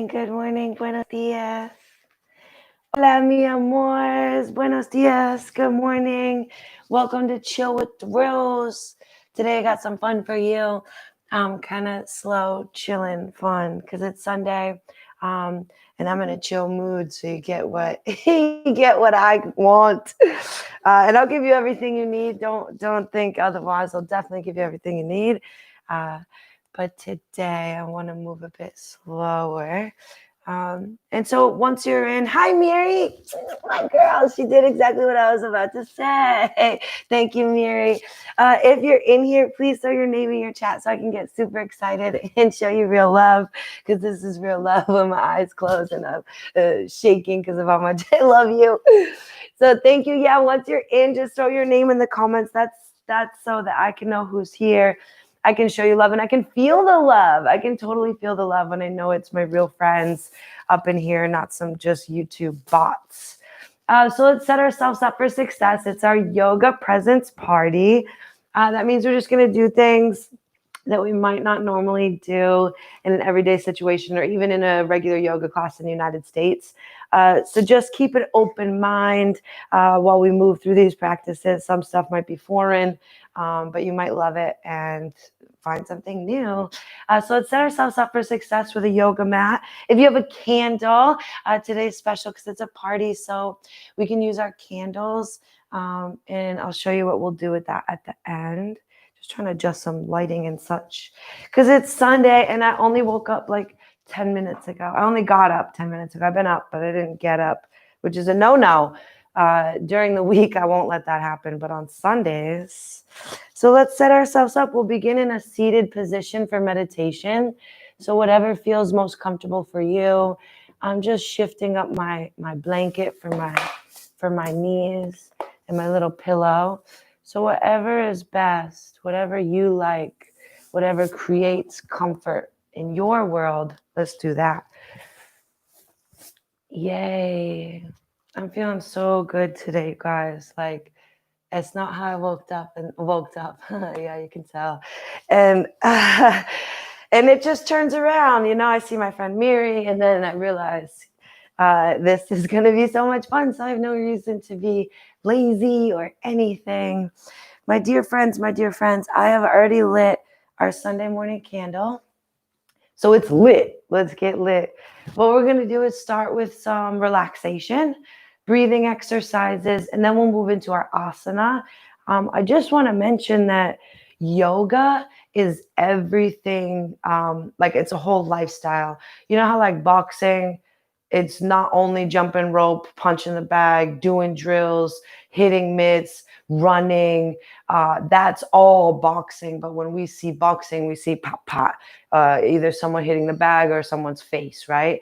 buenos dias. Hola, mi amores, buenos dias, good morning. Welcome to Chill with the Rose. Today I got some fun for you. Kind of slow, chilling fun because it's Sunday. And I'm in a chill mood, so you get what you get what I want. And I'll give you everything you need. Don't think otherwise. I'll definitely give you everything you need. But today I want to move a bit slower. And so once you're in, hi, Mary, my girl, she did exactly what I was about to say. Thank you, Mary. If you're in here, please throw your name in your chat so I can get super excited and show you real love, because this is real love when my eyes close and I'm shaking because of how much I love you. So thank you. Yeah, once you're in, just throw your name in the comments. That's so that I can know who's here. I can show you love and I can feel the love. I can totally feel the love when I know it's my real friends up in here, not some just YouTube bots. So let's set ourselves up for success. It's our yoga presence party. That means we're just going to do things that we might not normally do in an everyday situation or even in a regular yoga class in the United States. So just keep an open mind while we move through these practices. Some stuff might be foreign, but you might love it and find something new. So let's set ourselves up for success with a yoga mat. If you have a candle, today's special because it's a party, so we can use our candles. And I'll show you what we'll do with that at the end. Just trying to adjust some lighting and such because it's Sunday and I only woke up like 10 minutes ago. I only got up 10 minutes ago. I've been up, but I didn't get up, which is a no-no. During the week, I won't let that happen, but on Sundays. So let's set ourselves up. We'll begin in a seated position for meditation. So whatever feels most comfortable for you. I'm just shifting up my blanket for my knees and my little pillow. So whatever is best, whatever you like, whatever creates comfort in your world, let's do that. Yay. I'm feeling so good today, guys. Like, it's not how I woke up. Yeah, you can tell. And it just turns around. You know, I see my friend Miri, and then I realize this is going to be so much fun. So I have no reason to be lazy or anything. My dear friends, I have already lit our Sunday morning candle. So it's lit. Let's get lit. What we're going to do is start with some relaxation, breathing exercises, and then we'll move into our asana. I just want to mention that yoga is everything. Like it's a whole lifestyle. You know how like boxing, it's not only jumping rope, punching the bag, doing drills, hitting mitts, running. That's all boxing. But when we see boxing, we see pop, pop, either someone hitting the bag or someone's face, right?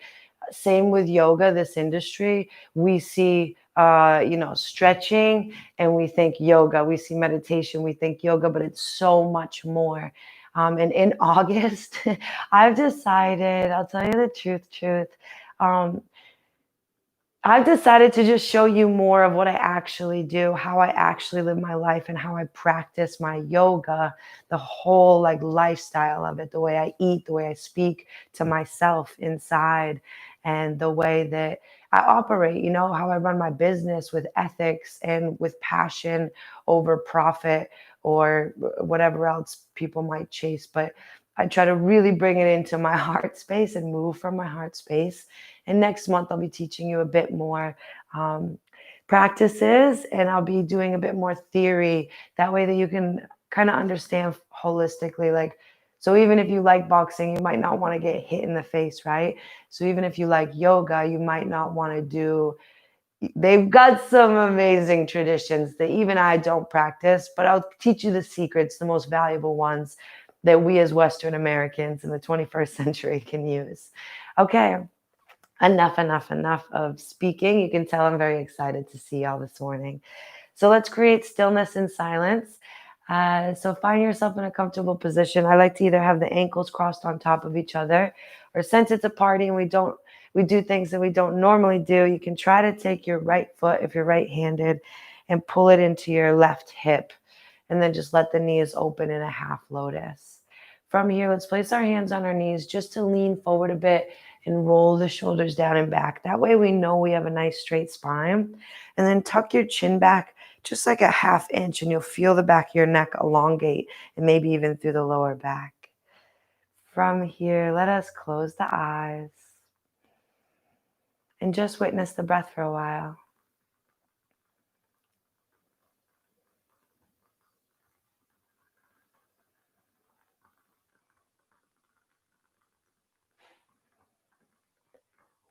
Same with yoga, this industry. We see, stretching and we think yoga. We see meditation, we think yoga, but it's so much more. And in August, I've decided, I'll tell you the truth. I've decided to just show you more of what I actually do, how I actually live my life and how I practice my yoga, the whole like lifestyle of it, the way I eat, the way I speak to myself inside, and the way that I operate, you know, how I run my business with ethics and with passion over profit or whatever else people might chase. But I try to really bring it into my heart space and move from my heart space. And next month, I'll be teaching you a bit more practices, and I'll be doing a bit more theory. That way that you can kind of understand holistically. Like, so even if you like boxing, you might not want to get hit in the face, right? So even if you like yoga, you might not want to do. They've got some amazing traditions that even I don't practice, but I'll teach you the secrets, the most valuable ones that we as Western Americans in the 21st century can use. Okay. Enough of speaking. You can tell I'm very excited to see y'all this morning. So let's create stillness and silence. So find yourself in a comfortable position. I like to either have the ankles crossed on top of each other, or since it's a party and we do things that we don't normally do, you can try to take your right foot, if you're right-handed, and pull it into your left hip. And then just let the knees open in a half lotus. From here, let's place our hands on our knees just to lean forward a bit and roll the shoulders down and back. That way we know we have a nice straight spine. And then tuck your chin back just like a 1/2 inch, and you'll feel the back of your neck elongate, and maybe even through the lower back. From here, let us close the eyes and just witness the breath for a while.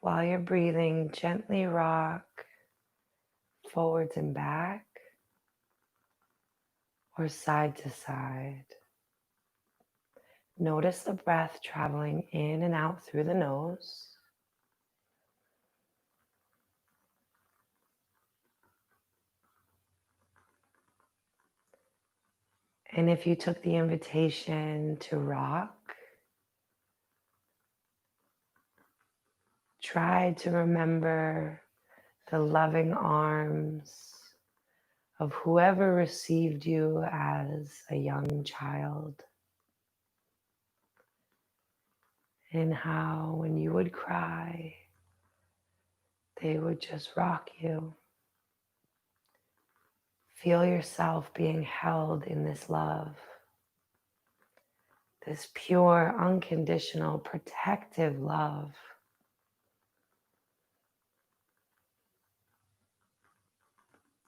While you're breathing, gently rock forwards and back or side to side. Notice the breath traveling in and out through the nose. And if you took the invitation to rock, try to remember the loving arms of whoever received you as a young child, and how when you would cry, they would just rock you. Feel yourself being held in this love, this pure, unconditional, protective love.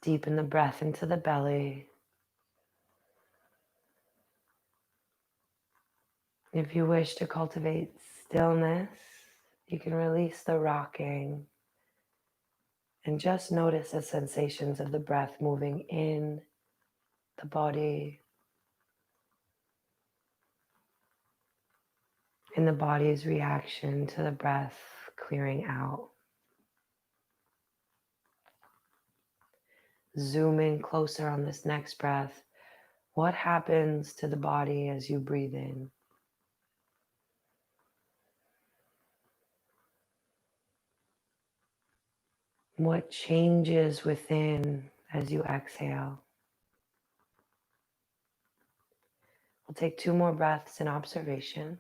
Deepen the breath into the belly. If you wish to cultivate stillness, you can release the rocking and just notice the sensations of the breath moving in the body and the body's reaction to the breath clearing out. Zoom in closer on this next breath. What happens to the body as you breathe in? What changes within as you exhale? We'll take 2 more breaths in observation.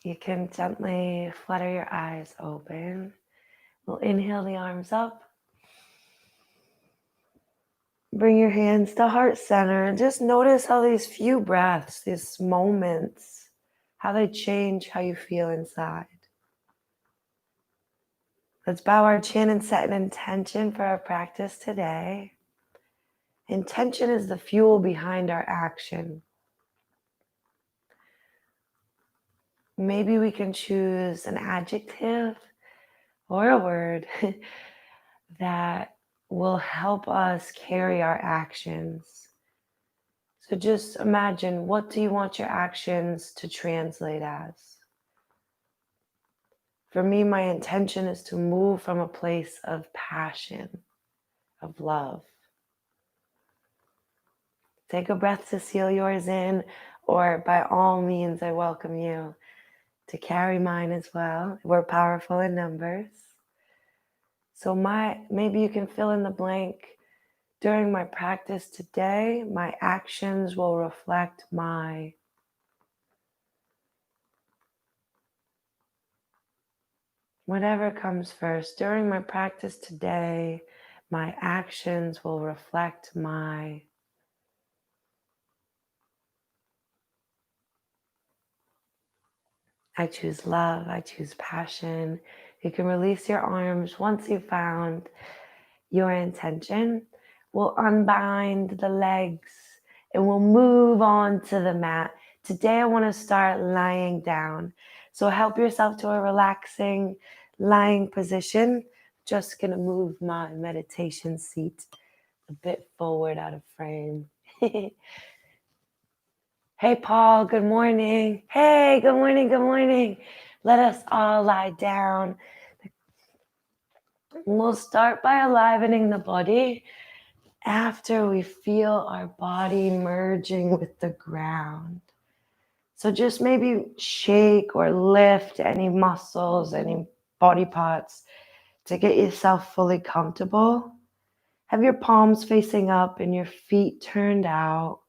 You can gently flutter your eyes open. We'll inhale the arms up. Bring your hands to heart center and just notice how these few breaths, these moments, how they change how you feel inside. Let's bow our chin and set an intention for our practice today. Intention is the fuel behind our action. Maybe we can choose an adjective or a word that will help us carry our actions. So just imagine, what do you want your actions to translate as? For me, my intention is to move from a place of passion, of love. Take a breath to seal yours in, or by all means, I welcome you to carry mine as well. We're powerful in numbers. So maybe you can fill in the blank. During my practice today, my actions will reflect my. Whatever comes first. During my practice today, my actions will reflect my. I choose love. I choose passion. You can release your arms once you've found your intention. We'll unbind the legs and we'll move on to the mat. Today I want to start lying down. So help yourself to a relaxing lying position. Just going to move my meditation seat a bit forward out of frame. Hey, Paul, good morning. Hey, good morning, good morning. Let us all lie down. We'll start by alivening the body after we feel our body merging with the ground. So just maybe shake or lift any muscles, any body parts to get yourself fully comfortable. Have your palms facing up and your feet turned out.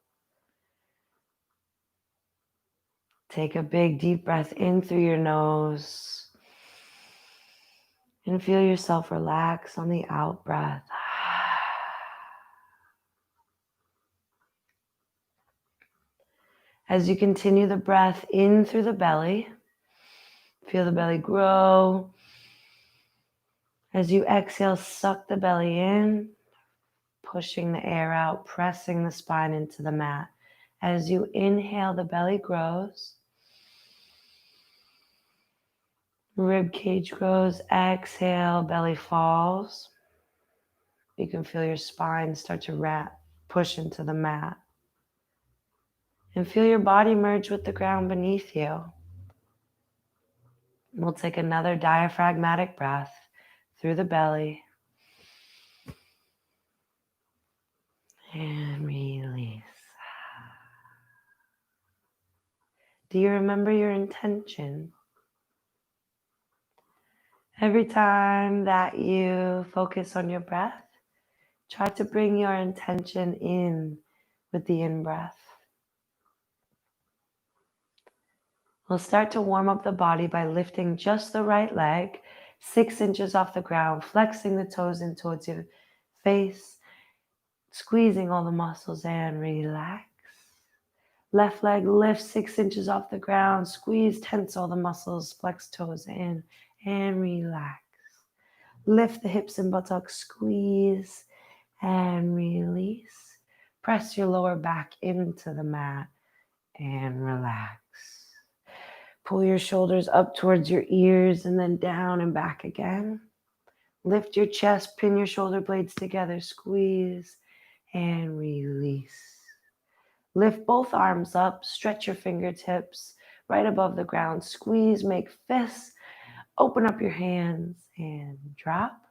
Take a big deep breath in through your nose and feel yourself relax on the out breath. As you continue the breath in through the belly, feel the belly grow. As you exhale, suck the belly in, pushing the air out, pressing the spine into the mat. As you inhale, the belly grows. Rib cage grows. Exhale, belly falls. You can feel your spine start to wrap, push into the mat. And feel your body merge with the ground beneath you. We'll take another diaphragmatic breath through the belly. And release. Do you remember your intention? Every time that you focus on your breath, try to bring your intention in with the in-breath. We'll start to warm up the body by lifting just the right leg 6 inches off the ground, flexing the toes in towards your face, squeezing all the muscles and relax. Left leg lifts 6 inches off the ground, squeeze, tense all the muscles, flex toes in and relax. Lift the hips and buttocks, squeeze and release. Press your lower back into the mat and relax. Pull your shoulders up towards your ears and then down and back again. Lift your chest, pin your shoulder blades together, squeeze and release. Lift both arms up, stretch your fingertips right above the ground, squeeze, make fists, open up your hands and drop.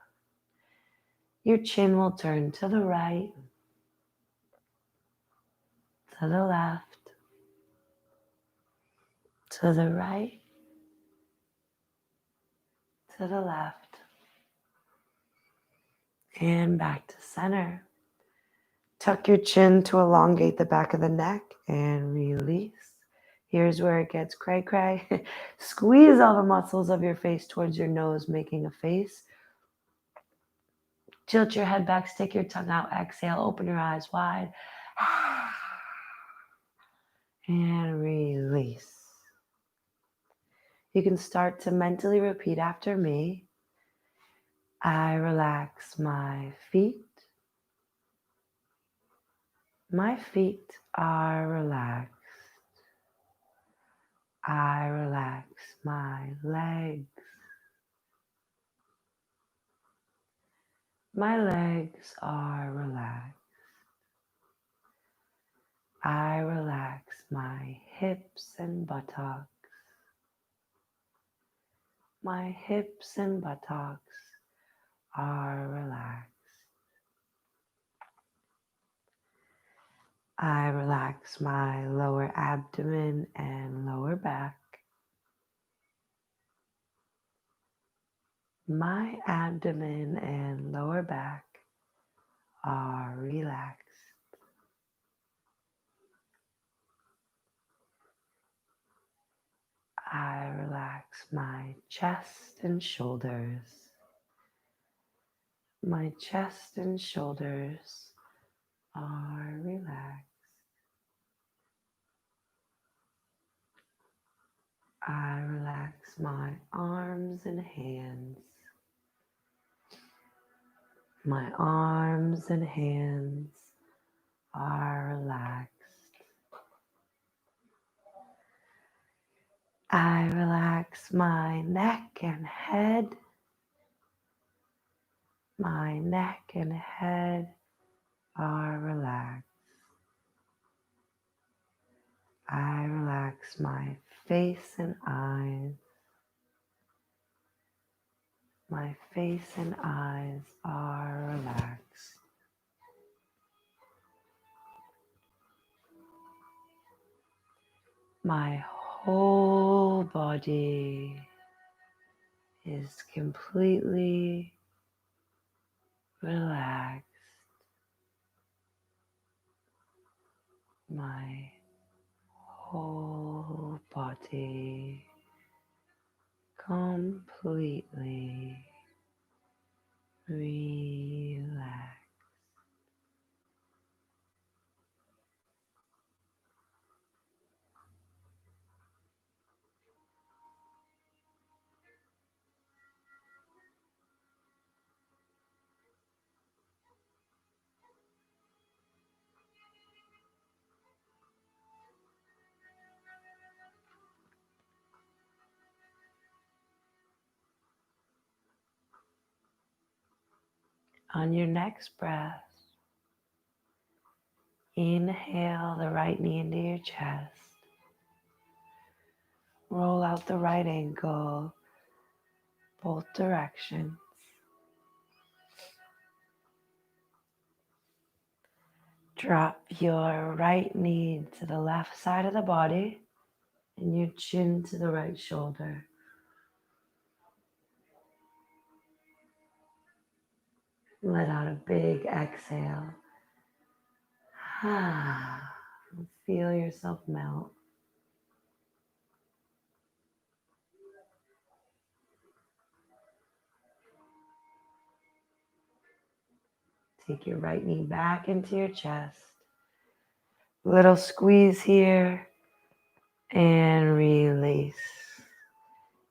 Your chin will turn to the right, to the left, to the right, to the left, and back to center. Tuck your chin to elongate the back of the neck and release. Here's where it gets cray-cray. Squeeze all the muscles of your face towards your nose, making a face. Tilt your head back, stick your tongue out, exhale, open your eyes wide. And release. You can start to mentally repeat after me. I relax my feet. My feet are relaxed. I relax my legs. My legs are relaxed. I relax my hips and buttocks. My hips and buttocks are relaxed. I relax my lower abdomen and lower back. My abdomen and lower back are relaxed. I relax my chest and shoulders. My chest and shoulders are relaxed. I relax my arms and hands. My arms and hands are relaxed. I relax my neck and head. My neck and head are relaxed. I relax my face and eyes. My face and eyes are relaxed. My whole body is completely relaxed. My whole body completely relaxed. On your next breath, inhale the right knee into your chest. Roll out the right ankle, both directions. Drop your right knee to the left side of the body and your chin to the right shoulder. Let out a big exhale. Feel yourself melt. Take your right knee back into your chest. Little squeeze here and release.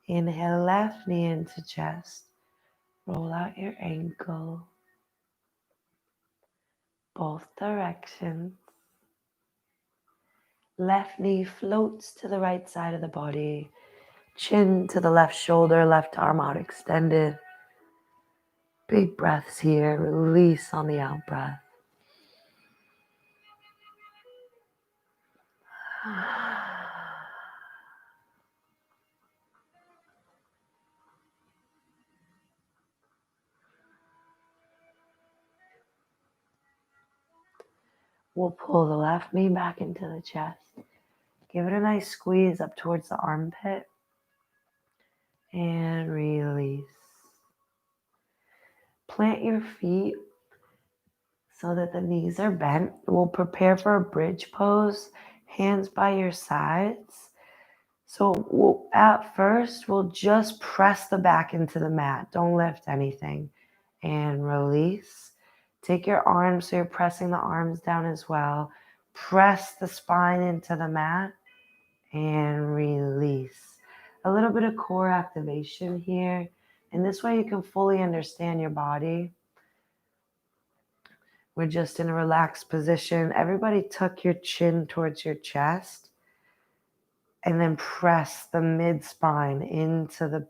Inhale, left knee into chest. Roll out your ankle, both directions. Left knee floats to the right side of the body. Chin to the left shoulder, left arm out extended. Big breaths here. Release on the out breath. We'll pull the left knee back into the chest. Give it a nice squeeze up towards the armpit. And release. Plant your feet so that the knees are bent. We'll prepare for a bridge pose, hands by your sides. So at first, we'll just press the back into the mat. Don't lift anything. And release. Take your arms, so you're pressing the arms down as well. Press the spine into the mat and release. A little bit of core activation here. And this way you can fully understand your body. We're just in a relaxed position. Everybody tuck your chin towards your chest and then press the mid spine into the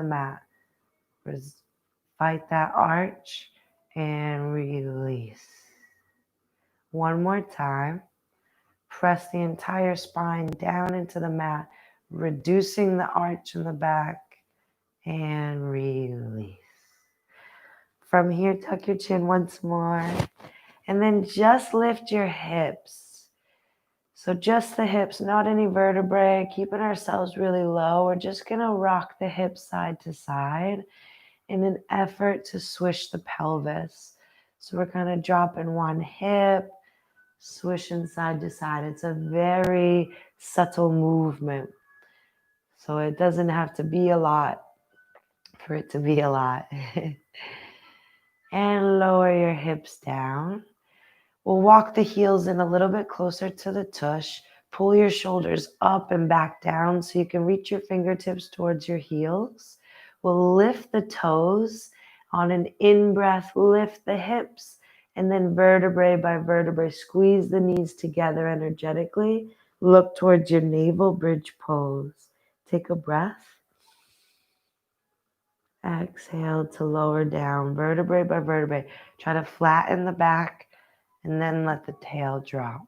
mat. Fight that arch and release. One more time. Press the entire spine down into the mat, reducing the arch in the back and release. From here, tuck your chin once more. And then just lift your hips. So just the hips, not any vertebrae, keeping ourselves really low. We're just going to rock the hips side to side in an effort to swish the pelvis. So we're kind of dropping one hip, swishing side to side. It's a very subtle movement. So it doesn't have to be a lot for it to be a lot. And lower your hips down. We'll walk the heels in a little bit closer to the tush. Pull your shoulders up and back down so you can reach your fingertips towards your heels. We'll lift the toes. On an in-breath, lift the hips. And then vertebrae by vertebrae, squeeze the knees together energetically. Look towards your navel bridge pose. Take a breath. Exhale to lower down, vertebrae by vertebrae. Try to flatten the back and then let the tail drop.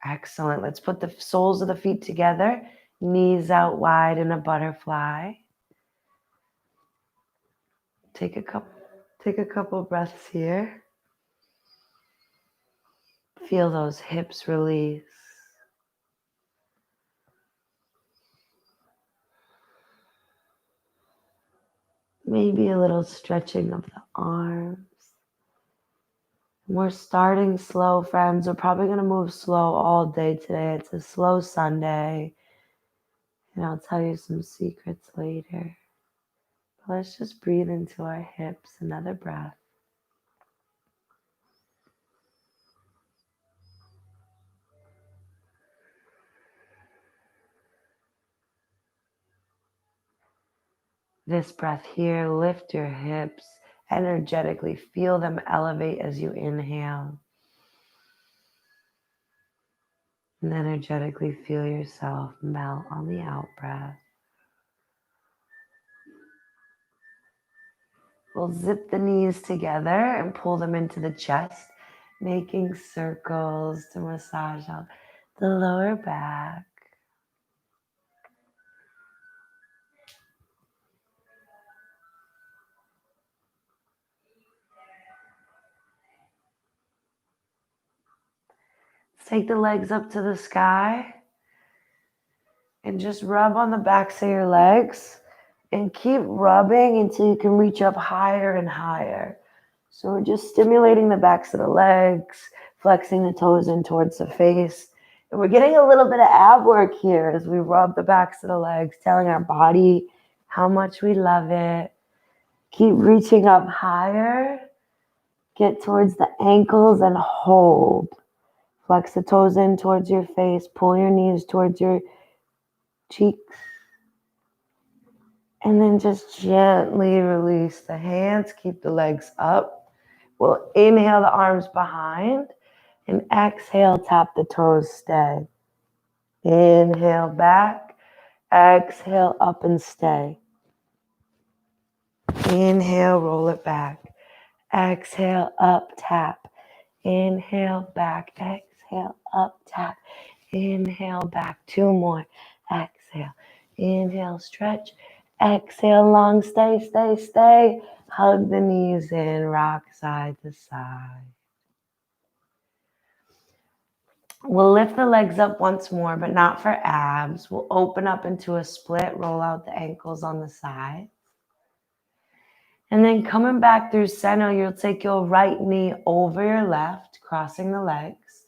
Excellent. Let's put the soles of the feet together, knees out wide in a butterfly. Take a couple breaths here. Feel those hips release. Maybe a little stretching of the arms. We're starting slow, friends. We're probably going to move slow all day today. It's a slow Sunday. And I'll tell you some secrets later. But let's just breathe into our hips. Another breath. This breath here, lift your hips. Energetically feel them elevate as you inhale. And energetically feel yourself melt on the out breath. We'll zip the knees together and pull them into the chest, making circles to massage out the lower back. Take the legs up to the sky and just rub on the backs of your legs and keep rubbing until you can reach up higher and higher. So we're just stimulating the backs of the legs, flexing the toes in towards the face. And we're getting a little bit of ab work here as we rub the backs of the legs, telling our body how much we love it. Keep reaching up higher. Get towards the ankles and hold. Flex the toes in towards your face. Pull your knees towards your cheeks. And then just gently release the hands. Keep the legs up. We'll inhale the arms behind. And exhale, tap the toes, stay. Inhale back. Exhale up and stay. Inhale, roll it back. Exhale, up, tap. Inhale, back. Exhale, up, tap. Inhale, back. Two more. Exhale. Inhale, stretch. Exhale, long, stay, stay, stay. Hug the knees in, rock side to side. We'll lift the legs up once more, but not for abs. We'll open up into a split, roll out the ankles on the side. And then coming back through center, you'll take your right knee over your left, crossing the legs.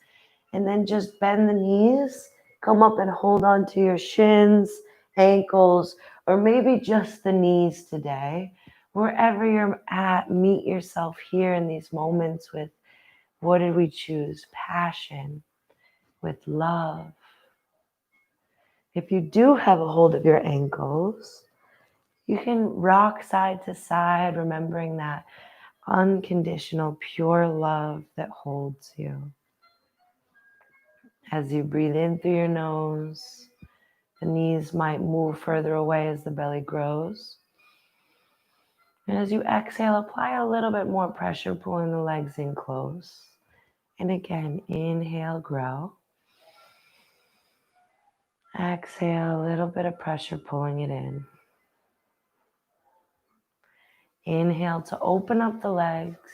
And then just bend the knees, come up and hold on to your shins, ankles, or maybe just the knees today. Wherever you're at, meet yourself here in these moments with, what did we choose? Passion, with love. If you do have a hold of your ankles, you can rock side to side, remembering that unconditional, pure love that holds you. As you breathe in through your nose, the knees might move further away as the belly grows. And as you exhale, apply a little bit more pressure, pulling the legs in close. And again, inhale, grow. Exhale, a little bit of pressure, pulling it in. Inhale to open up the legs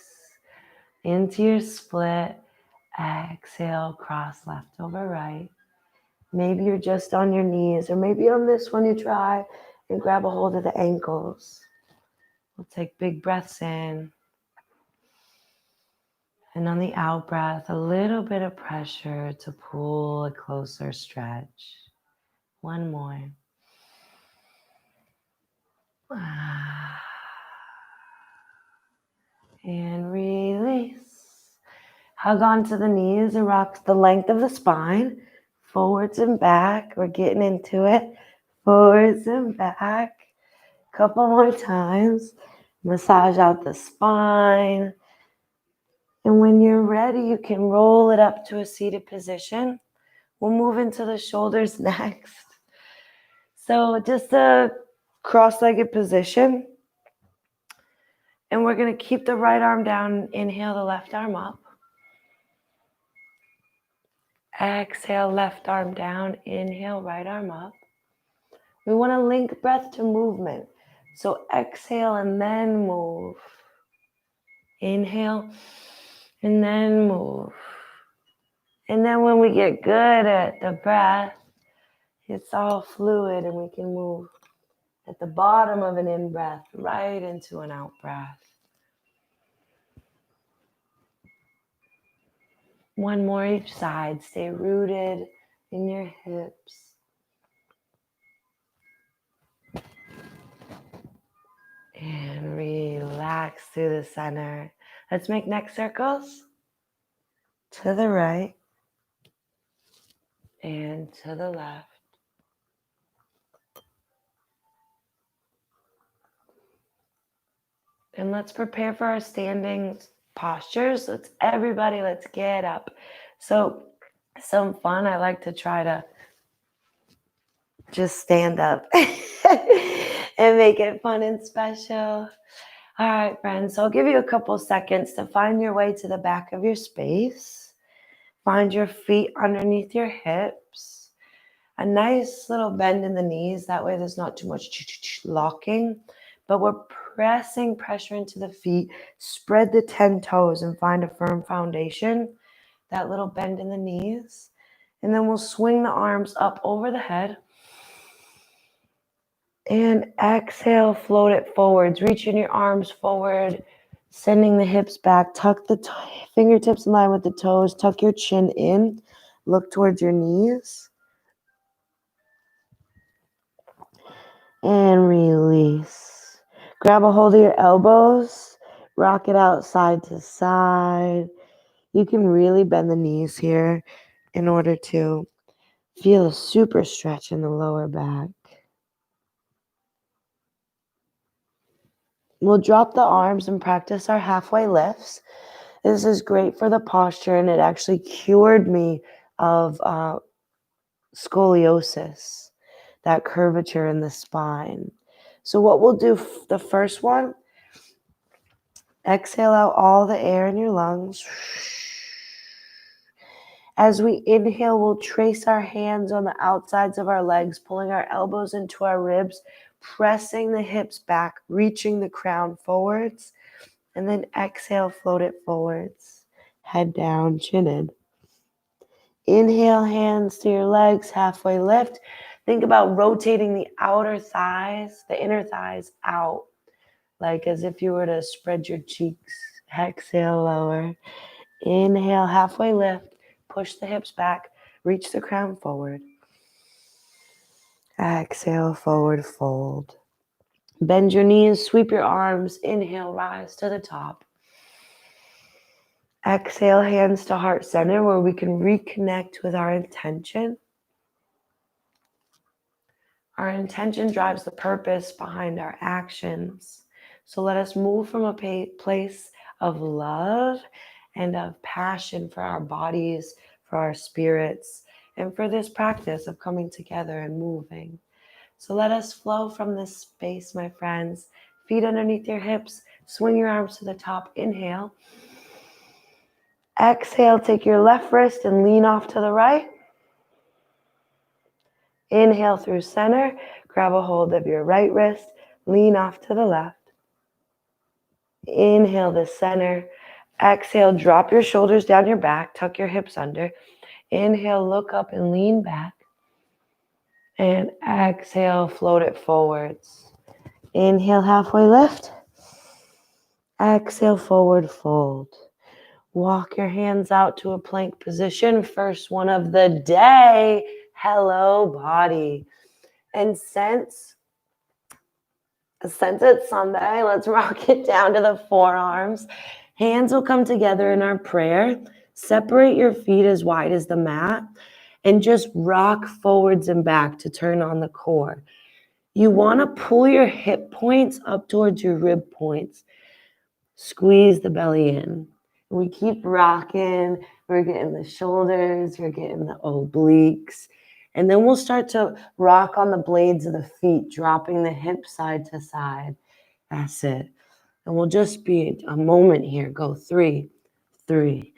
into your split. Exhale, cross left over right. Maybe you're just on your knees, or maybe on this one you try and grab a hold of the ankles. We'll take big breaths in. And on the out breath, a little bit of pressure to pull a closer stretch. One more. And release. Hug onto the knees and rock the length of the spine. Forwards and back. We're getting into it. Forwards and back. Couple more times. Massage out the spine. And when you're ready, you can roll it up to a seated position. We'll move into the shoulders next. So just a cross-legged position. And we're going to keep the right arm down. Inhale the left arm up. Exhale, left arm down. Inhale, right arm up. We want to link breath to movement. So exhale and then move. Inhale and then move. And then when we get good at the breath, it's all fluid and we can move At the bottom of an in-breath, right into an out-breath. One more each side. Stay rooted in your hips. And relax through the center. Let's make neck circles. To the right and to the left. And let's prepare for our standing postures. Let's get up. So some fun. I like to try to just stand up and make it fun and special. All right, friends. So I'll give you a couple seconds to find your way to the back of your space. Find your feet underneath your hips. A nice little bend in the knees. That way there's not too much locking. But we're pressing pressure into the feet. Spread the 10 toes and find a firm foundation. That little bend in the knees. And then we'll swing the arms up over the head. And exhale, float it forwards. Reaching your arms forward. Sending the hips back. Tuck the fingertips in line with the toes. Tuck your chin in. Look towards your knees. And release. Grab a hold of your elbows. Rock it out side to side. You can really bend the knees here in order to feel a super stretch in the lower back. We'll drop the arms and practice our halfway lifts. This is great for the posture, and it actually cured me of scoliosis, that curvature in the spine. So what we'll do, the first one, exhale out all the air in your lungs. As we inhale, we'll trace our hands on the outsides of our legs, pulling our elbows into our ribs, pressing the hips back, reaching the crown forwards, and then exhale, float it forwards. Head down, chin in. Inhale, hands to your legs, halfway lift. Think about rotating the outer thighs, the inner thighs out, like as if you were to spread your cheeks. Exhale, lower. Inhale, halfway lift. Push the hips back. Reach the crown forward. Exhale, forward fold. Bend your knees, sweep your arms. Inhale, rise to the top. Exhale, hands to heart center, where we can reconnect with our intention. Our intention drives the purpose behind our actions. So let us move from a place of love and of passion for our bodies, for our spirits, and for this practice of coming together and moving. So let us flow from this space, my friends. Feet underneath your hips. Swing your arms to the top. Inhale. Exhale, take your left wrist and lean off to the right. Inhale through center. Grab a hold of your right wrist. Lean off to the left. Inhale the center. Exhale, drop your shoulders down your back. Tuck your hips under. Inhale, look up and lean back. And exhale, float it forwards. Inhale, halfway lift. Exhale, forward fold. Walk your hands out to a plank position. First one of the day. Hello, body. And since it's Sunday, let's rock it down to the forearms. Hands will come together in our prayer. Separate your feet as wide as the mat and just rock forwards and back to turn on the core. You want to pull your hip points up towards your rib points. Squeeze the belly in. We keep rocking. We're getting the shoulders. We're getting the obliques. And then we'll start to rock on the blades of the feet, dropping the hips side to side. That's it. And we'll just be a moment here. Go 3, 3,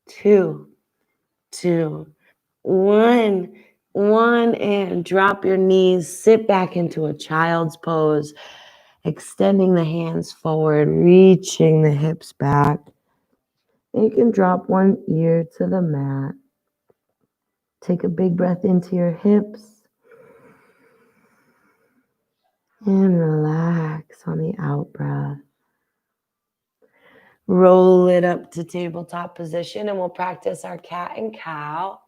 2, 2, 1. 1, and drop your knees. Sit back into a child's pose. Extending the hands forward, reaching the hips back. You can drop one ear to the mat. Take a big breath into your hips. Roll it up to tabletop position, and we'll practice our cat and cow.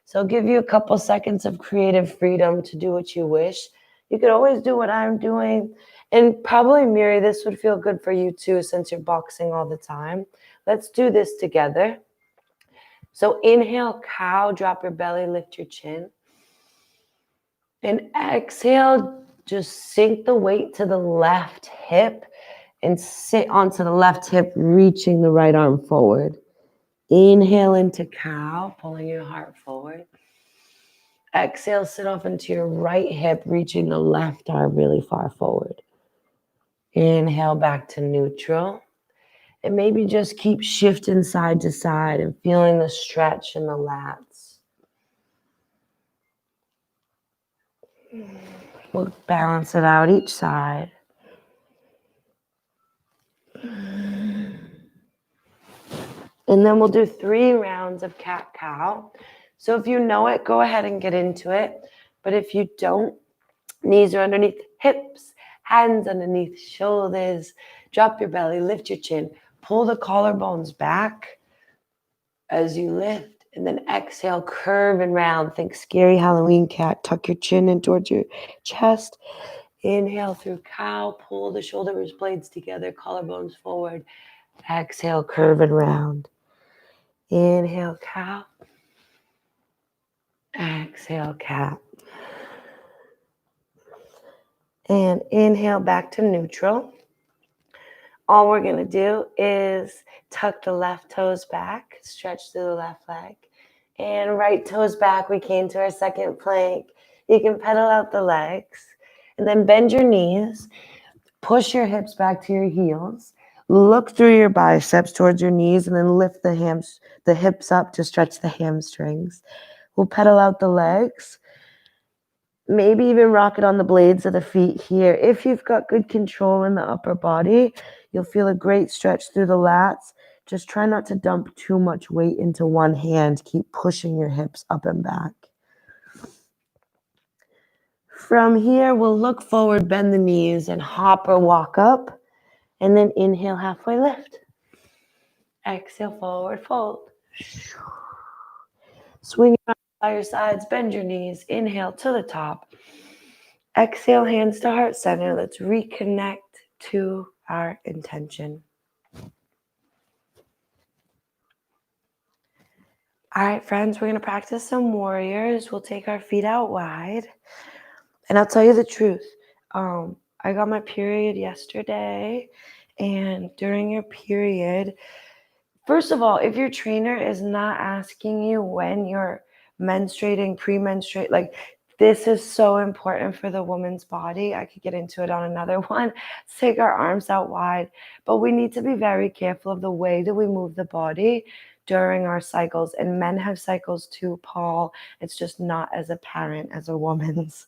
So I'll give you a couple seconds of creative freedom to do what you wish. You could always do what I'm doing. And probably, Miri, this would feel good for you too, since you're boxing all the time. Let's do this together. So inhale, cow, drop your belly, lift your chin. And exhale, just sink the weight to the left hip and sit onto the left hip, reaching the right arm forward. Inhale into cow, pulling your heart forward. Exhale, sit off into your right hip, reaching the left arm really far forward. Inhale back to neutral. And maybe just keep shifting side to side and feeling the stretch in the lats. We'll balance it out each side. And then we'll do 3 rounds of cat-cow. So if you know it, go ahead and get into it. But if you don't, knees are underneath hips, hands underneath shoulders. Drop your belly, lift your chin. Pull the collarbones back as you lift. And then exhale, curve and round. Think scary Halloween cat. Tuck your chin in towards your chest. Inhale through cow. Pull the shoulder blades together, collarbones forward. Exhale, curve and round. Inhale, cow. Exhale, cat. And inhale back to neutral. All we're going to do is tuck the left toes back, stretch through the left leg. And right toes back, we came to our second plank. You can pedal out the legs. And then bend your knees. Push your hips back to your heels. Look through your biceps towards your knees and then lift the hips up to stretch the hamstrings. We'll pedal out the legs. Maybe even rock it on the blades of the feet here. If you've got good control in the upper body, you'll feel a great stretch through the lats. Just try not to dump too much weight into one hand. Keep pushing your hips up and back. From here, we'll look forward, bend the knees, and hop or walk up. And then inhale, halfway lift. Exhale, forward fold. Swing your arms by your sides, bend your knees. Inhale to the top. Exhale, hands to heart center. Let's reconnect to our intention. All right, friends, we're going to practice some warriors. We'll take our feet out wide. And I'll tell you the truth. I got my period yesterday. And during your period, first of all, if your trainer is not asking you when you're menstruating, pre-menstruate, like this is so important for the woman's body. I could get into it on another one. Let's take our arms out wide. But we need to be very careful of the way that we move the body during our cycles. And men have cycles too, Paul. It's just not as apparent as a woman's.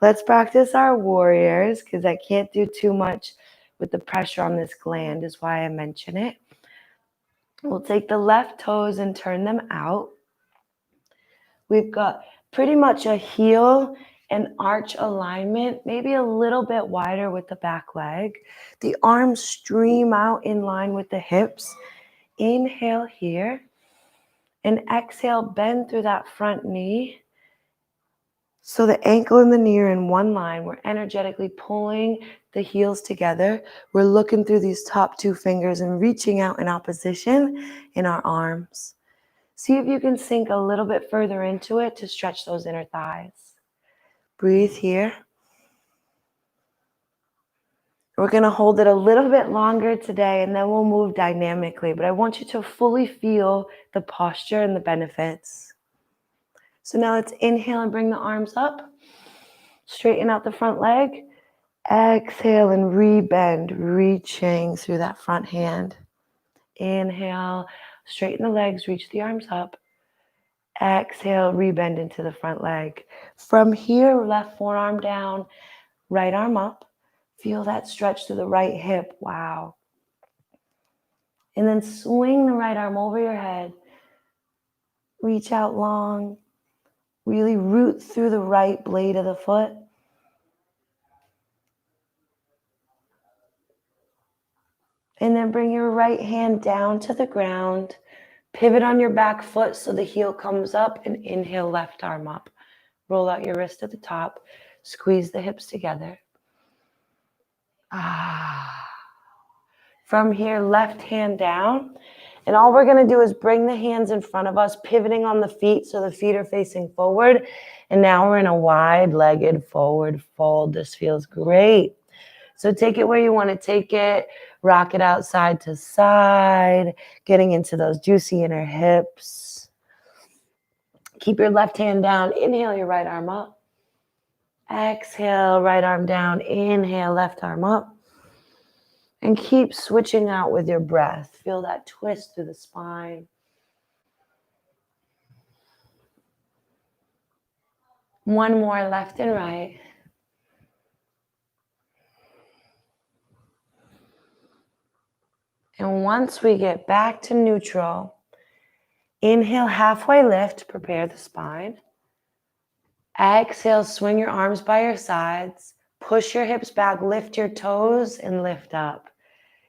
Let's practice our warriors because I can't do too much with the pressure on this gland is why I mention it. We'll take the left toes and turn them out. We've got pretty much a heel and arch alignment, maybe a little bit wider with the back leg. The arms stream out in line with the hips. Inhale here and exhale, bend through that front knee. So the ankle and the knee are in one line. We're energetically pulling the heels together. We're looking through these top 2 fingers and reaching out in opposition in our arms. See if you can sink a little bit further into it to stretch those inner thighs. Breathe here. We're going to hold it a little bit longer today and then we'll move dynamically. But I want you to fully feel the posture and the benefits. So now let's inhale and bring the arms up. Straighten out the front leg. Exhale and rebend, reaching through that front hand. Inhale, straighten the legs, reach the arms up. Exhale, rebend into the front leg. From here, left forearm down, right arm up. Feel that stretch through the right hip. Wow. And then swing the right arm over your head. Reach out long. Really root through the right blade of the foot. And then bring your right hand down to the ground. Pivot on your back foot so the heel comes up, and inhale, left arm up. Roll out your wrist at the top. Squeeze the hips together. From here, left hand down. And all we're going to do is bring the hands in front of us, pivoting on the feet so the feet are facing forward. And now we're in a wide-legged forward fold. This feels great. So take it where you want to take it. Rock it out side to side, getting into those juicy inner hips. Keep your left hand down. Inhale your right arm up. Exhale, right arm down. Inhale, left arm up. And keep switching out with your breath. Feel that twist through the spine. One more, left and right. And once we get back to neutral, inhale, halfway lift, prepare the spine. Exhale, swing your arms by your sides. Push your hips back, lift your toes, and lift up.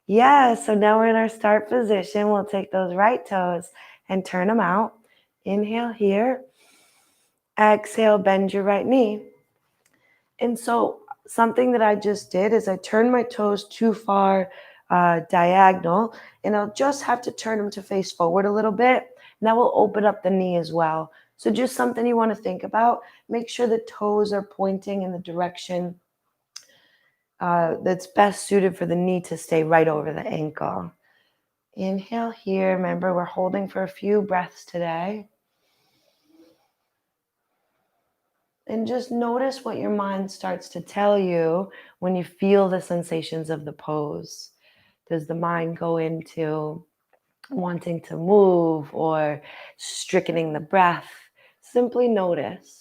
Yeah, so now we're in our start position. We'll take those right toes and turn them out. Inhale here. Exhale, bend your right knee. And so something that I just did is I turned my toes too far diagonal, and I'll just have to turn them to face forward a little bit. And that will open up the knee as well. So just something you want to think about. Make sure the toes are pointing in the direction that's best suited for the knee to stay right over the ankle. Inhale here. Remember, we're holding for a few breaths today. And just notice what your mind starts to tell you when you feel the sensations of the pose. Does the mind go into wanting to move or strickening the breath? Simply notice.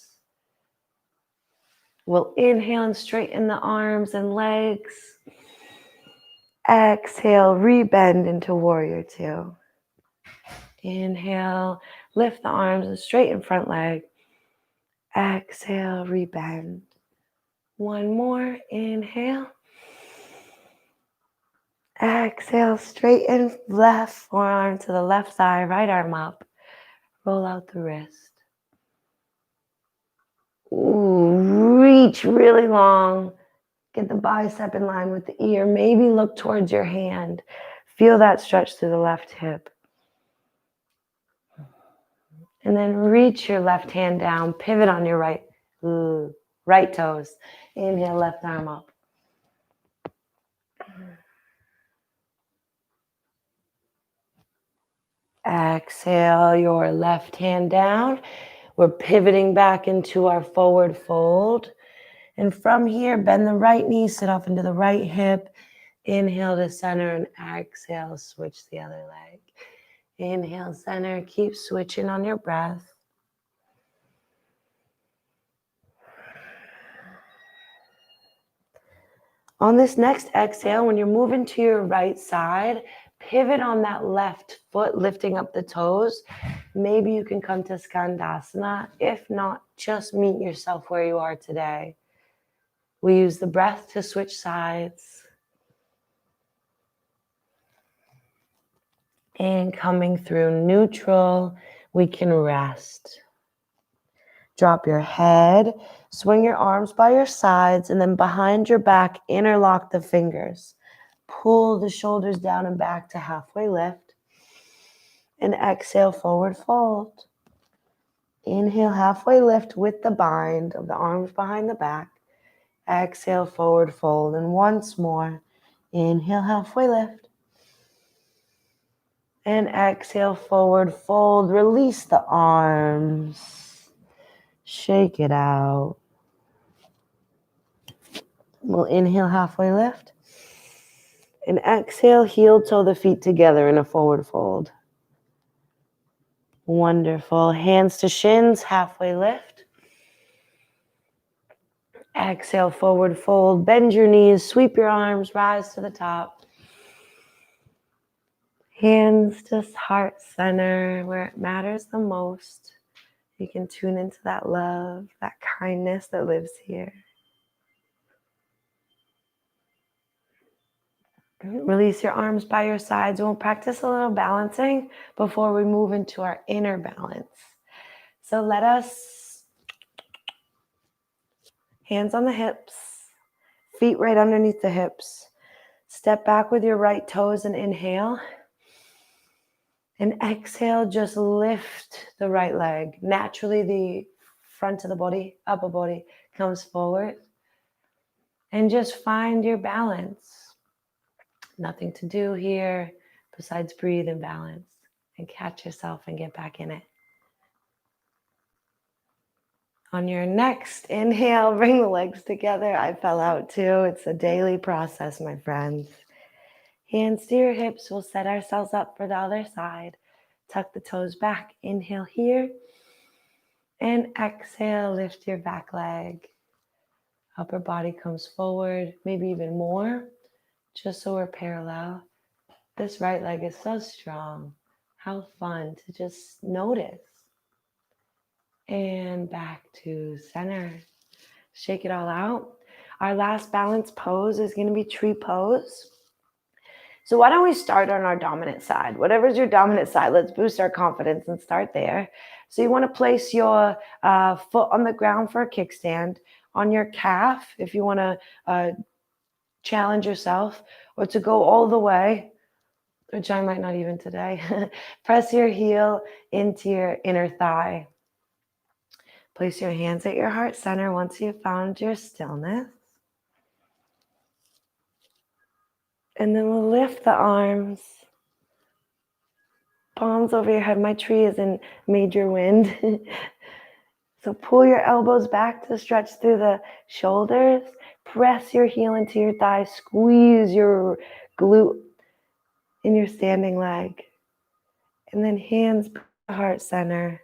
We'll inhale and straighten the arms and legs. Exhale, rebend into warrior two. Inhale, lift the arms and straighten front leg. Exhale, rebend. One more, inhale. Exhale, straighten left forearm to the left side, right arm up. Roll out the wrist. Ooh, reach really long. Get the bicep in line with the ear. Maybe look towards your hand. Feel that stretch through the left hip. And then reach your left hand down. Pivot on your right toes. Inhale, left arm up. Exhale your left hand down. We're pivoting back into our forward fold. And from here, bend the right knee, sit off into the right hip. Inhale to center and exhale, switch the other leg. Inhale, center, keep switching on your breath. On this next exhale, when you're moving to your right side, pivot on that left foot, lifting up the toes. Maybe you can come to Skandasana. If not, just meet yourself where you are today. We use the breath to switch sides. And coming through neutral, we can rest. Drop your head, swing your arms by your sides, and then behind your back, interlock the fingers. Pull the shoulders down and back to halfway lift. And exhale, forward fold. Inhale, halfway lift with the bind of the arms behind the back. Exhale, forward fold. And once more, inhale, halfway lift. And exhale, forward fold. Release the arms. Shake it out. We'll inhale, halfway lift. And exhale, heel toe the feet together in a forward fold. Wonderful. Hands to shins, halfway lift. Exhale, forward fold. Bend your knees, sweep your arms, rise to the top. Hands to heart center, where it matters the most. You can tune into that love, that kindness that lives here. Release your arms by your sides. We'll practice a little balancing before we move into our inner balance. So let us, hands on the hips, feet right underneath the hips. Step back with your right toes and inhale. And exhale, just lift the right leg. Naturally, the front of the body, upper body, comes forward. And just find your balance. Nothing to do here besides breathe and balance. And catch yourself and get back in it. On your next inhale, bring the legs together. I fell out too. It's a daily process, my friends. Hands to your hips. We'll set ourselves up for the other side. Tuck the toes back. Inhale here. And exhale, lift your back leg. Upper body comes forward, maybe even more, just so we're parallel. This right leg is so strong. How fun to just notice. And back to center. Shake it all out. Our last balance pose is going to be tree pose. So why don't we start on our dominant side? Whatever's your dominant side, let's boost our confidence and start there. So you want to place your foot on the ground for a kickstand, on your calf if you want to challenge yourself, or to go all the way, which I might not even today. Press your heel into your inner thigh. Place your hands at your heart center once you've found your stillness. And then we'll lift the arms. Palms over your head. My tree is in major wind. So pull your elbows back to stretch through the shoulders. Press your heel into your thigh. Squeeze your glute in your standing leg. And then hands to heart center.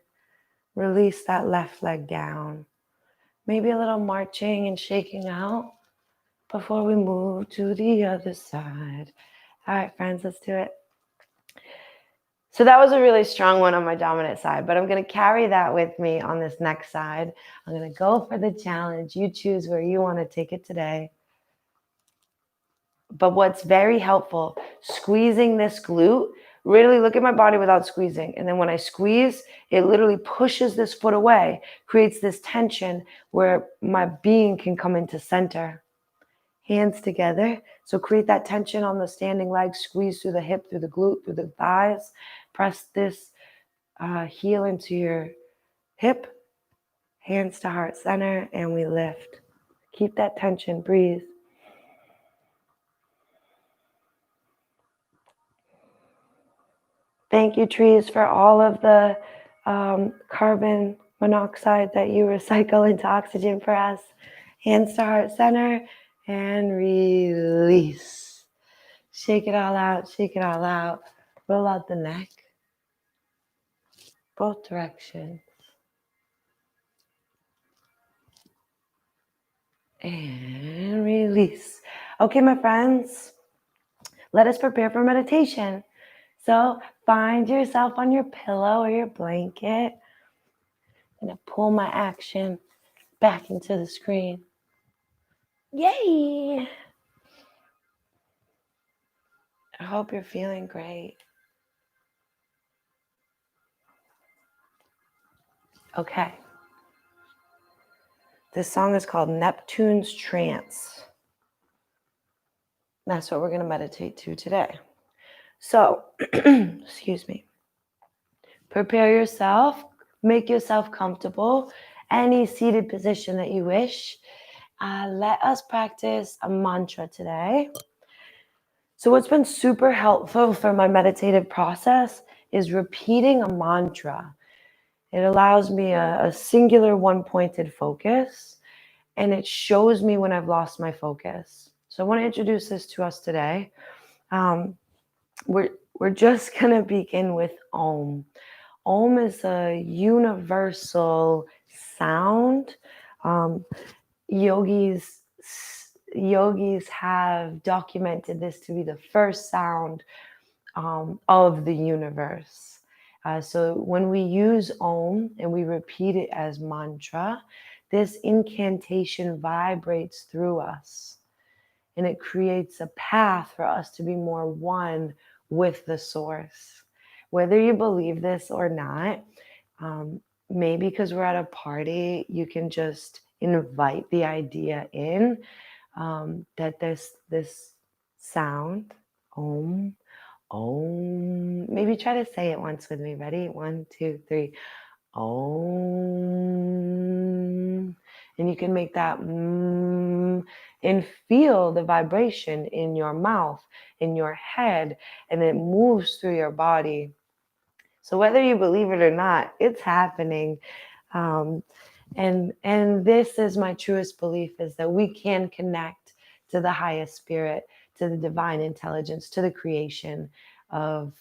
Release that left leg down. Maybe a little marching and shaking out before we move to the other side. All right, friends, let's do it. So that was a really strong one on my dominant side, but I'm going to carry that with me on this next side. I'm going to go for the challenge. You choose where you want to take it today. But what's very helpful, squeezing this glute, really look at my body without squeezing. And then when I squeeze, it literally pushes this foot away, creates this tension where my being can come into center. Hands together. So create that tension on the standing leg, squeeze through the hip, through the glute, through the thighs. Press this heel into your hip, hands to heart center, and we lift. Keep that tension, breathe. Thank you, trees, for all of the carbon monoxide that you recycle into oxygen for us. Hands to heart center and release. Shake it all out, shake it all out. Roll out the neck. Both directions. And release. Okay, my friends, let us prepare for meditation. So find yourself on your pillow or your blanket. I'm going to pull my action back into the screen. Yay! I hope you're feeling great. Okay. This song is called Neptune's Trance. That's what we're going to meditate to today. So, excuse me. Prepare yourself. Make yourself comfortable. Any seated position that you wish. Let us practice a mantra today. So what's been super helpful for my meditative process is repeating a mantra. It allows me a singular one-pointed focus, and it shows me when I've lost my focus. So I want to introduce this to us today. We're just going to begin with Om. Om is a universal sound. Yogis have documented this to be the first sound of the universe. So when we use Om and we repeat it as mantra, this incantation vibrates through us. and it creates a path for us to be more one with the source. Whether you believe this or not, maybe because we're at a party, you can just invite the idea in, that this sound, om, om. Maybe try to say it once with me. Ready? 1, 2, 3. Om. And you can make that and feel the vibration in your mouth, in your head, and it moves through your body. So whether you believe it or not, it's happening. And this is my truest belief, is that we can connect to the highest spirit, to the divine intelligence, to the creation of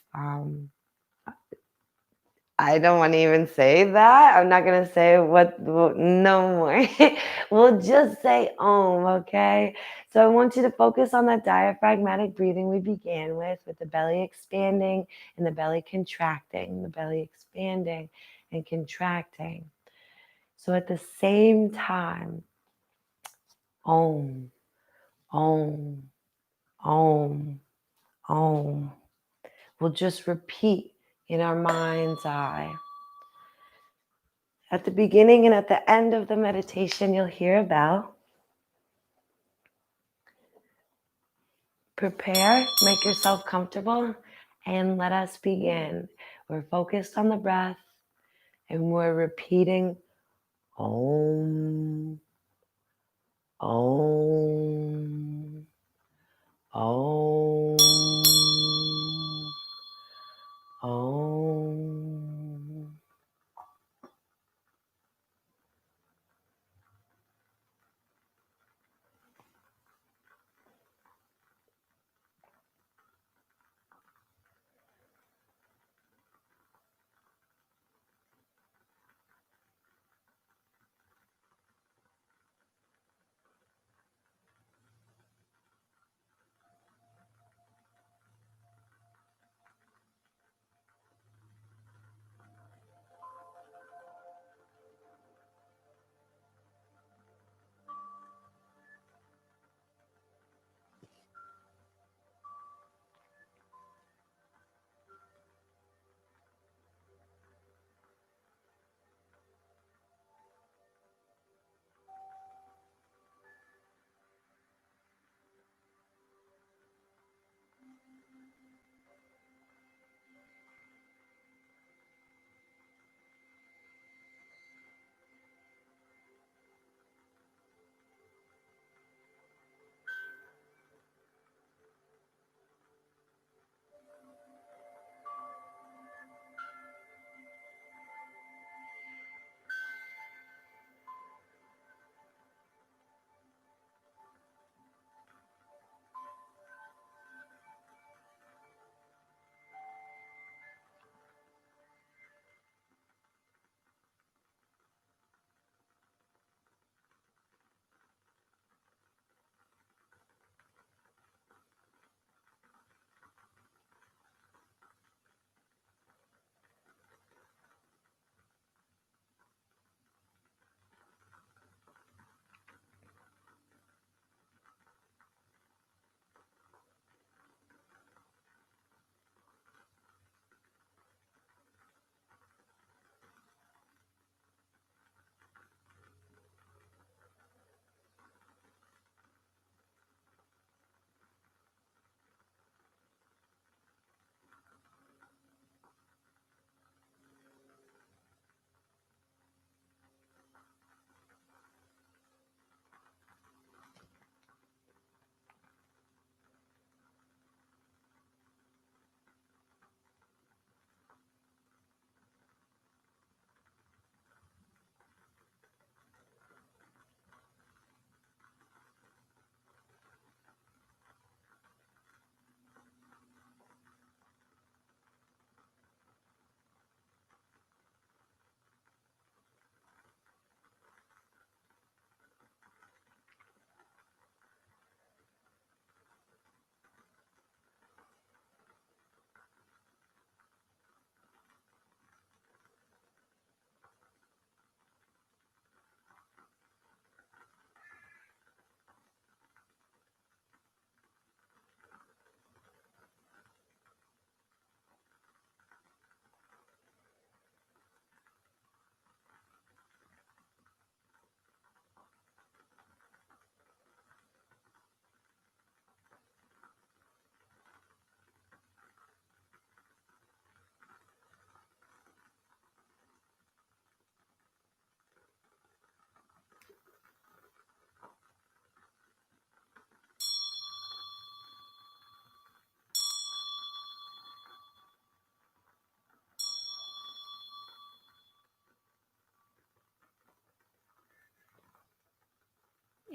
I don't want to even say that. I'm not going to say no more. We'll just say Om, okay? So I want you to focus on that diaphragmatic breathing we began with the belly expanding and the belly contracting, the belly expanding and contracting. So at the same time, Om, Om, Om, Om. We'll just repeat in our mind's eye. At the beginning and at the end of the meditation, you'll hear a bell. Prepare, make yourself comfortable, and let us begin. We're focused on the breath, and we're repeating Om, Om, Om, Om.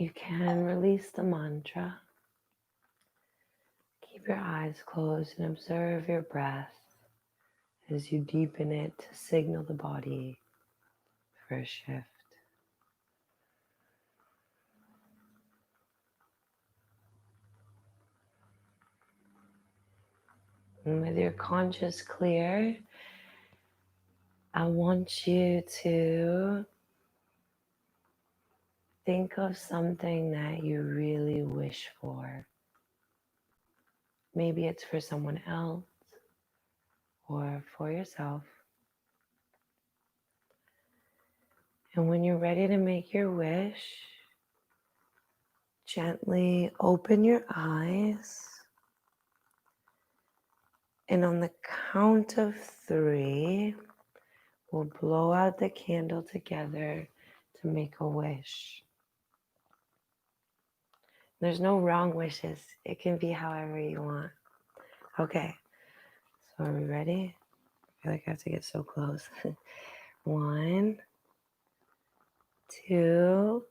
you can release the mantra. Keep your eyes closed and observe your breath as you deepen it to signal the body for a shift. And with your conscious clear, I want you to think of something that you really wish for. Maybe it's for someone else or for yourself. And when you're ready to make your wish, gently open your eyes. And on the count of 3, we'll blow out the candle together to make a wish. There's no wrong wishes. It can be however you want. Okay, so are we ready? I feel like I have to get so close. 1, 2,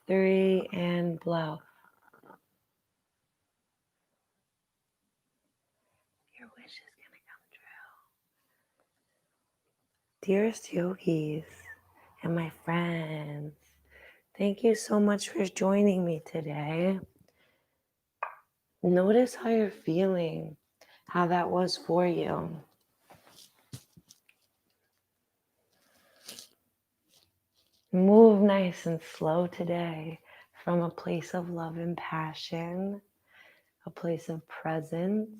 3, and blow. Your wish is gonna come true. Dearest yogis and my friends, thank you so much for joining me today. Notice how you're feeling, how that was for you. Move nice and slow today from a place of love and passion, a place of presence.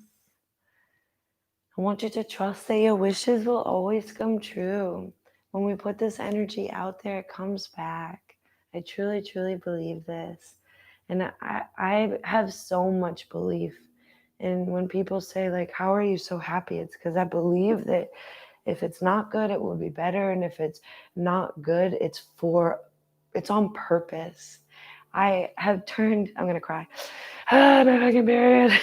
I want you to trust that your wishes will always come true. When we put this energy out there, it comes back. I truly, truly believe this. And I have so much belief. And when people say, like, how are you so happy? It's because I believe that if it's not good, it will be better. And if it's not good, it's on purpose. I have turned, I'm going to cry. My fucking period.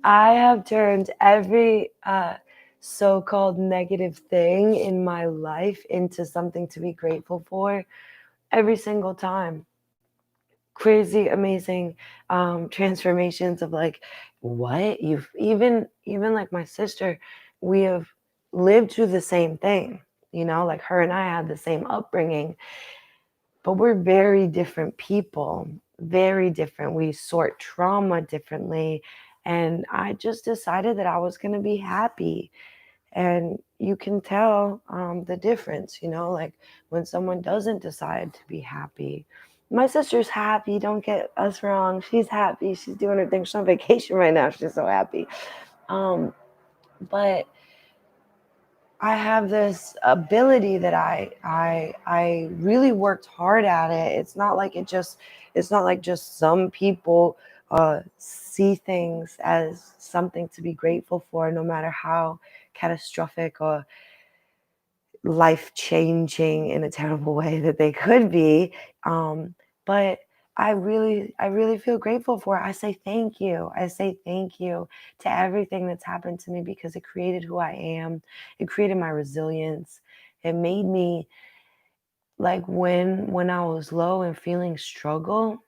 I have turned every so-called negative thing in my life into something to be grateful for every single time. Crazy, amazing transformations of like, what? You've even like my sister, we have lived through the same thing, like her and I had the same upbringing, but we're very different people, very different. We sort trauma differently. And I just decided that I was going to be happy. And you can tell the difference, like when someone doesn't decide to be happy. My sister's happy. Don't get us wrong. She's happy. She's doing her thing. She's on vacation right now. She's so happy. But I have this ability that I really worked hard at it. It's not like just some people see things as something to be grateful for, no matter how catastrophic or life-changing in a terrible way that they could be. But I really feel grateful for it. I say thank you. I say thank you to everything that's happened to me, because it created who I am. It created my resilience. It made me, like, when I was low and feeling struggle,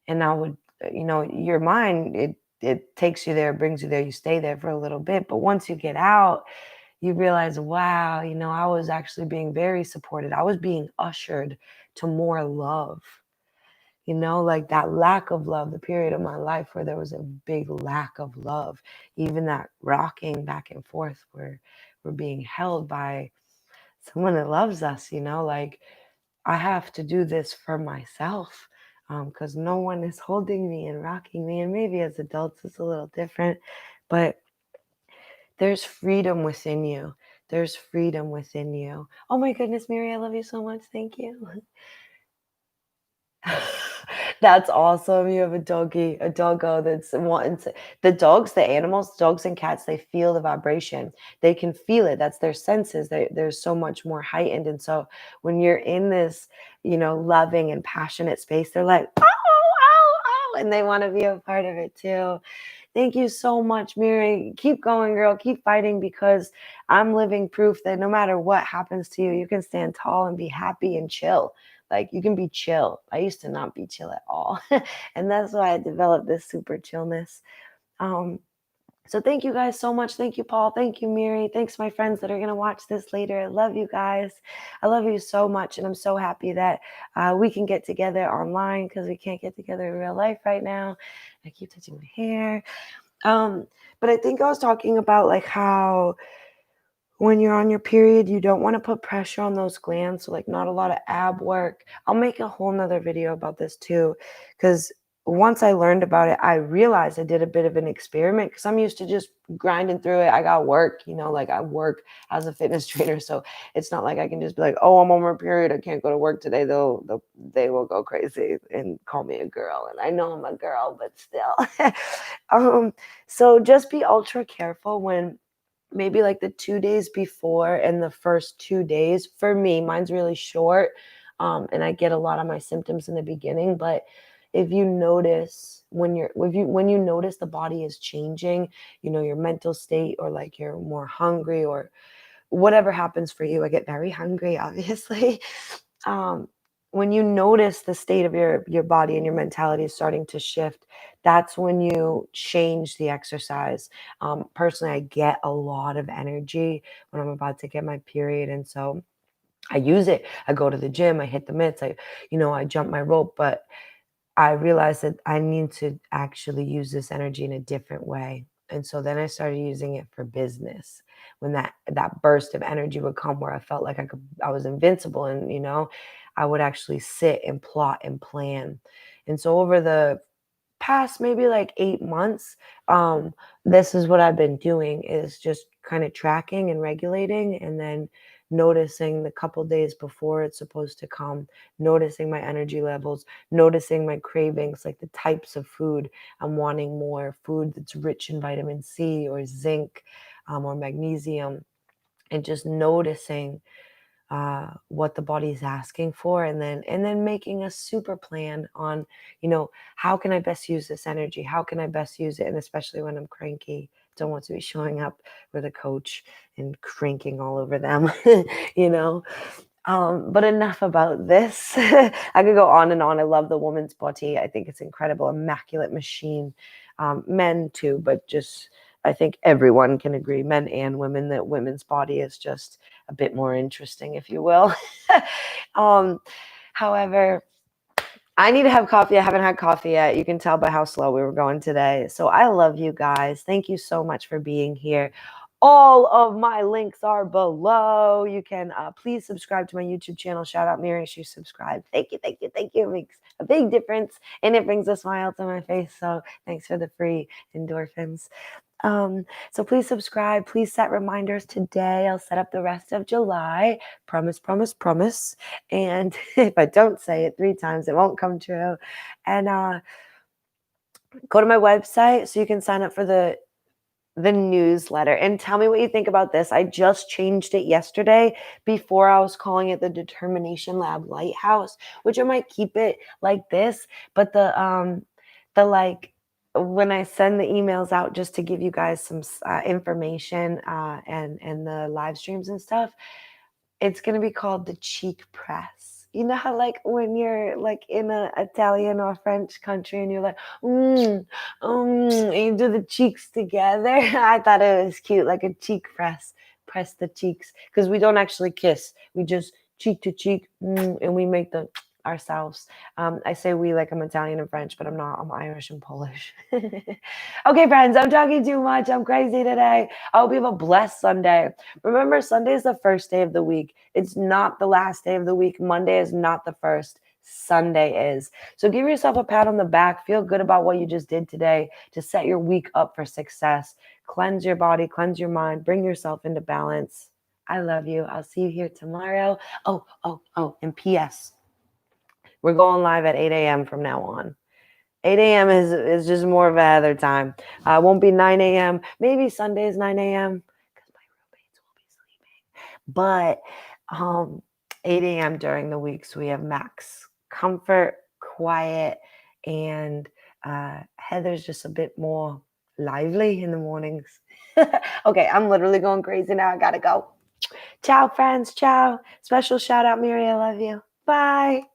and I would, your mind, it takes you there, brings you there, you stay there for a little bit. But once you get out, you realize, wow, I was actually being very supported. I was being ushered to more love. Like that lack of love, the period of my life where there was a big lack of love, even that rocking back and forth where we're being held by someone that loves us, like I have to do this for myself, because no one is holding me and rocking me. And maybe as adults it's a little different, but there's freedom within you. There's freedom within you. Oh my goodness, Mary, I love you so much. Thank you. That's awesome. You have a doggo that's wanting to. The animals, dogs and cats, they feel the vibration. They can feel it. That's their senses. They're so much more heightened. And so when you're in this, loving and passionate space, they're like, oh, oh, and they want to be a part of it too. Thank you so much, Miri. Keep going, girl. Keep fighting, because I'm living proof that no matter what happens to you, you can stand tall and be happy and chill. Like, you can be chill. I used to not be chill at all. And that's why I developed this super chillness. Um, so thank you guys so much. Thank you, Paul. Thank you, Miri. Thanks, my friends that are going to watch this later. I love you guys. I love you so much. And I'm so happy that we can get together online, because we can't get together in real life right now. I keep touching my hair. But I think I was talking about like how when you're on your period, you don't want to put pressure on those glands. So like not a lot of ab work. I'll make a whole nother video about this too, because once I learned about it, I realized I did a bit of an experiment, because I'm used to just grinding through it. I got work, like I work as a fitness trainer. So it's not like I can just be like, oh, I'm on my period, I can't go to work today. They will go crazy and call me a girl. And I know I'm a girl, but still. So just be ultra careful when maybe like the 2 days before and the first 2 days. For me, mine's really short, and I get a lot of my symptoms in the beginning. But if you notice when you notice the body is changing, your mental state, or like you're more hungry, or whatever happens for you. I get very hungry, obviously. um, when you notice the state of your body and your mentality is starting to shift, that's when you change the exercise. Personally, I get a lot of energy when I'm about to get my period, and so I use it. I go to the gym, I hit the mitts, I jump my rope. But I realized that I need to actually use this energy in a different way. And so then I started using it for business. When that burst of energy would come, where I felt like I was invincible, and I would actually sit and plot and plan. And so over the past maybe like 8 months, this is what I've been doing, is just kind of tracking and regulating, and then noticing the couple days before it's supposed to come, noticing my energy levels, noticing my cravings, like the types of food I'm wanting more, food that's rich in vitamin C or zinc, or magnesium, and just noticing what the body is asking for, and then making a super plan on, how can I best use this energy? How can I best use it? And especially when I'm cranky, don't want to be showing up with a coach and cranking all over them, you know. But enough about this. I could go on and on. I love the woman's body. I think it's incredible, immaculate machine. Men too, but just I think everyone can agree, men and women, that women's body is just a bit more interesting, if you will. um, However, I need to have coffee. I haven't had coffee yet. You can tell by how slow we were going today. So I love you guys. Thank you so much for being here. All of my links are below. You can please subscribe to my YouTube channel. Shout out Miri, she subscribed. Thank you, thank you, thank you. It makes a big difference, and it brings a smile to my face. So thanks for the free endorphins. So please subscribe. Please set reminders today. I'll set up the rest of July. Promise, promise, promise. And if I don't say it 3 times, it won't come true. And go to my website so you can sign up for the newsletter, and tell me what you think about this. I just changed it yesterday. Before, I was calling it the Determination Lab Lighthouse, which I might keep it like this, but the like, when I send the emails out just to give you guys some information, and the live streams and stuff, it's going to be called the cheek press. You know how like when you're like in a Italian or French country and you're like, and you do the cheeks together. I thought it was cute, like a cheek press the cheeks, because we don't actually kiss. We just cheek to cheek, and we make the ourselves. I say we like I'm Italian and French, but I'm not. I'm Irish and Polish. Okay, friends, I'm talking too much. I'm crazy today. I hope you have a blessed Sunday. Remember, Sunday is the first day of the week. It's not the last day of the week. Monday is not the first. Sunday is. So give yourself a pat on the back. Feel good about what you just did today to set your week up for success. Cleanse your body, cleanse your mind, bring yourself into balance. I love you. I'll see you here tomorrow. Oh, and P.S. We're going live at 8 a.m. from now on. 8 a.m. is just more of a Heather time. It won't be 9 a.m. Maybe Sundays 9 a.m. because my roommates will be sleeping. But 8 a.m. during the week, so we have max comfort, quiet, and Heather's just a bit more lively in the mornings. Okay, I'm literally going crazy now. I gotta go. Ciao, friends. Ciao. Special shout out, Miri. I love you. Bye.